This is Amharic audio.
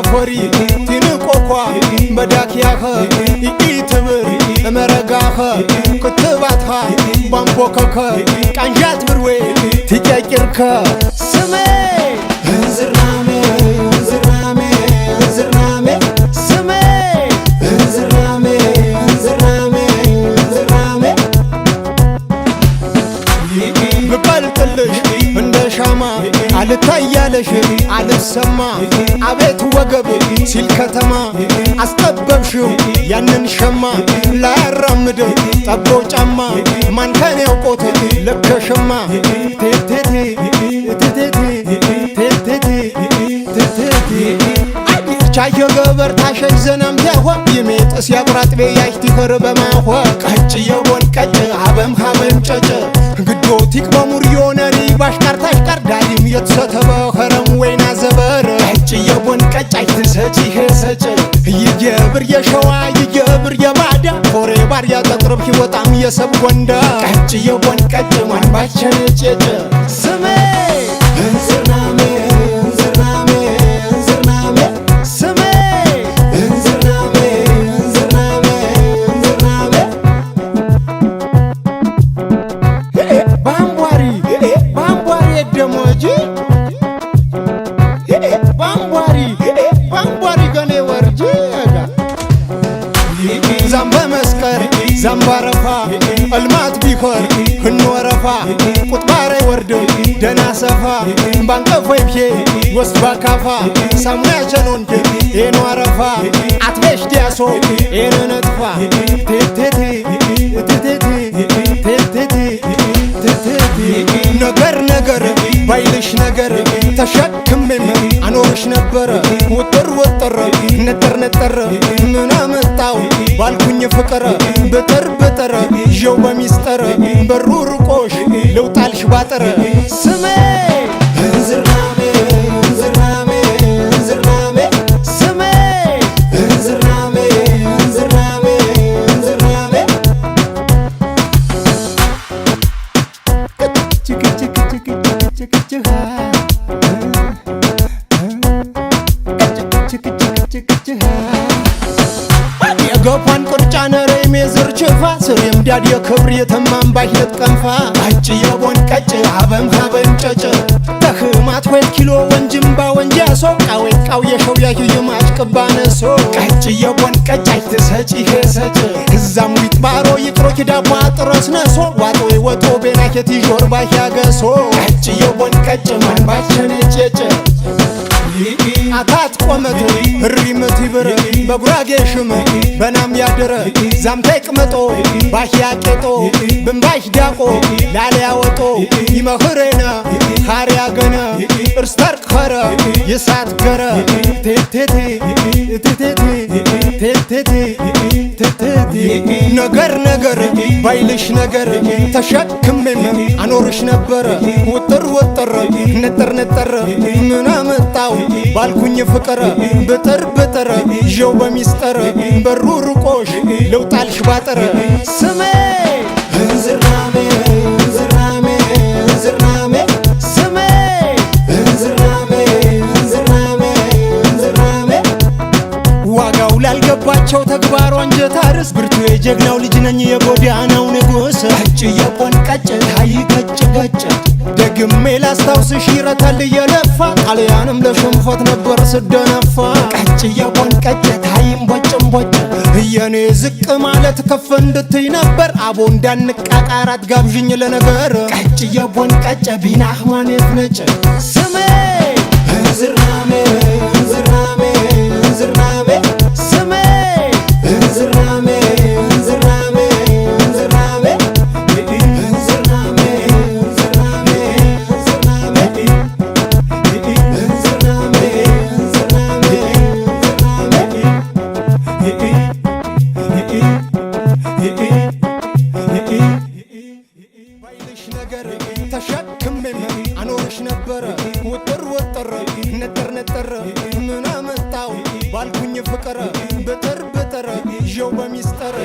فوري تنقوقوا بداكياها يتبر مرغاها كتباتها بامبوكاكا كانجات بروي تجاكركا سمي انزرنامي انزرنامي انزرنامي سمي انزرنامي انزرنامي انزرنامي بقلتلش እንደ ሻማ አልታያለሽ አልሰማ አቤት ወገብ ሲል ከተማ አስጠበብሽው ያንን ሸማ ላያራምድ ጠቦ ጫማ ማን ከኔ ያውቆት ለከሸማ ቴቴቴ ቴቴቴ ቴቴቴ ቴቴቴ ቻየ ገበር ታሸይ ዘናም ያሆ ይሜጥስ ያብራጥ በያይት ይፈርበማሆ ቀጭ የቦን ቀጭ አበም ሀበም ጨጨ ግዶቲክ በሙሪዮነሪ ባሽካርታሽ ቀርዳሊም የተሰተበ ኸረም ወይና ዘበር ቀጭ የቦን ቀጭ አይተሰጪ ሄሰጭ ይገብር የሸዋ ይገብር የባዳ ፎሬ ባር ያጠቅርብ ይወጣም የሰብ ጎንዳ ቀጭ የቦን ቀጭ ማን ባቸነጨጨ ስሜ እንዝርናሜ ዘምባረፋ አልማት ቢኮር ህንወረፋ ቁጥባሬ ወርድ ደናሰፋ ባንቀፈይብዬ ወስድ ባካፋ ሳሙያቸኖን ኤንዋረፋ አትቤሽ ዲያሶ ኤነነጥፋ ቴቴቴ ቴቴቴ ቴቴቴ ቴቴቴ ነገር ነገር ባይልሽ ነገር ተሸክሜም አኖርሽ ነበረ ወጥር ወጥር ነጠር ነጠር ምን አመጣው ባልኩኝ ፍቅር በተር በተር ይው በሚስጥር በሩ ርቆሽ ለውጣልሽ ባጠረ ስሜ እንዝርናሜ እንዝርናሜ እንዝርናሜ ስሜ እንዝርናሜ እንዝርናሜ እንዝርናሜ ችክ ችክ ችክ ችክ ችክ ገፋን ቁርጫ ነሬ ሜዝር ችፋ ስሬም ዳድ የክብር የተማም ባይለት ቀንፋ ቀጭ የቦን ቀጭ አበም ሀበም ጨጭ ተህማት ወይ ኪሎ ወንጅምባ ወንጃሶ ቃዌት ቃው የሸው ያዩማች ቅባነሶ ቀጭ የቦን ቀጭ አይተሰጪ ሄሰጭ እዛም ዊጥባሮ ይቅሮች ዳቧ ጥረስ ነሶ ዋጦ ወጦ ቤናኬት ይጆር ባያገሶ ቀጭ የቦን ቀጭ ማን ባቸነጨጨ አታት ቆመት ሪመት ይብረ በጉራጌ ሽም በናም ያደረ ዛምታይ ቅመጦ ባሽያ ቄጦ ብንባሽ ዳቆ ላሊያ ወጦ ይመኽረና ሃሪያ ገነ እርስተር ኸረ የሳት ገረ ቴቴቴ ቴቴቴ ቴቴቴ ቴቴቴ ነገር ነገር ባይልሽ ነገር ተሸክሜም አኖርሽ ነበረ ወጥር ወጥር ነጠር ነጠር ምን አመጣው ባልኩኝ ፍቅር በተር በተር ይው በሚስጥር በሩ ርቆሽ ለውጣልሽ ባጠረ ስሜ እንዝርናሜ እንዝርናሜ እንዝርናሜ ስሜ እንዝርናሜ እንዝርናሜ እንዝርናሜ ዋጋው ላልገባቸው ተግባሩ አንጀት አርስ ብርቱ የጀግናው ልጅ ነኝ የጎዳናው ንጉስ ቀጭ የቦን ቀጭ ታይ ገጭ ገጭ ደግሜ ላስታውስሽ ይረታል የለፋ ጣሊያንም ለሽንፈት ነበር ስደነፋ ቀጭ የቦን ቀጭ ታይም ቦጭም ቦጭ የኔ ዝቅ ማለት ከፍ እንድትይ ነበር አቦ እንዳንቃቃራት ጋብዥኝ ለነገር ቀጭ የቦን ቀጭ ቢናህ ማኔት ነጭ ስሜ እንዝርናሜ እንዝርናሜ እንዝርናሜ ስሜ እንዝርናሜ እንዝርናሜ እንዝርናሜ ሀገር ተሸክሜም አኖርሽ ነበረ ውጥር ውጥር ነጠር ነጠር ምን አመጣው ባልኩኝ ፍቅር ብጥር ብጥር ይዤው በሚስጥር